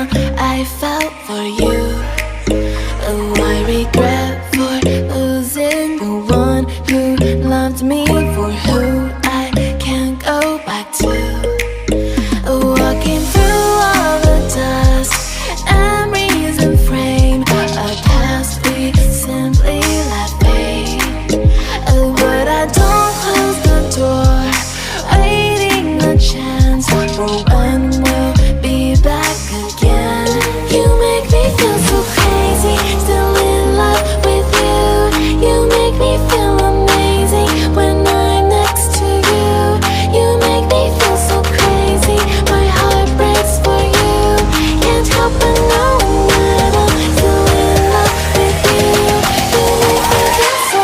I felt for you. Oh, I regret for losing the one who loved me, for who I can't go back to. Walking through all the dust, memories and frame, a past we simply let fade. But I don't close the door, waiting a chance for when we'll be back again. You make me feel so crazy, still in love with you. You make me feel amazing when I'm next to you. You make me feel so crazy, my heart breaks for you. Can't help but know that I'm still in love with you. You make me feel so.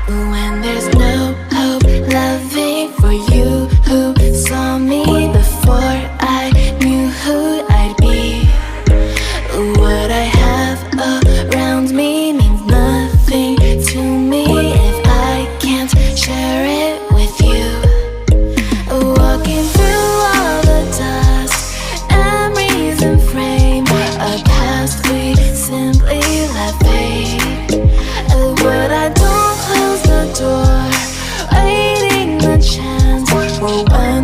When there's no hope, loving for you who saw me before I knew who I'd be. What I have around me means nothing to me if I can't share it with you. Walking through all the dust, memories and frame, a past we simply let fade. But I don't close the door, waiting a chance for when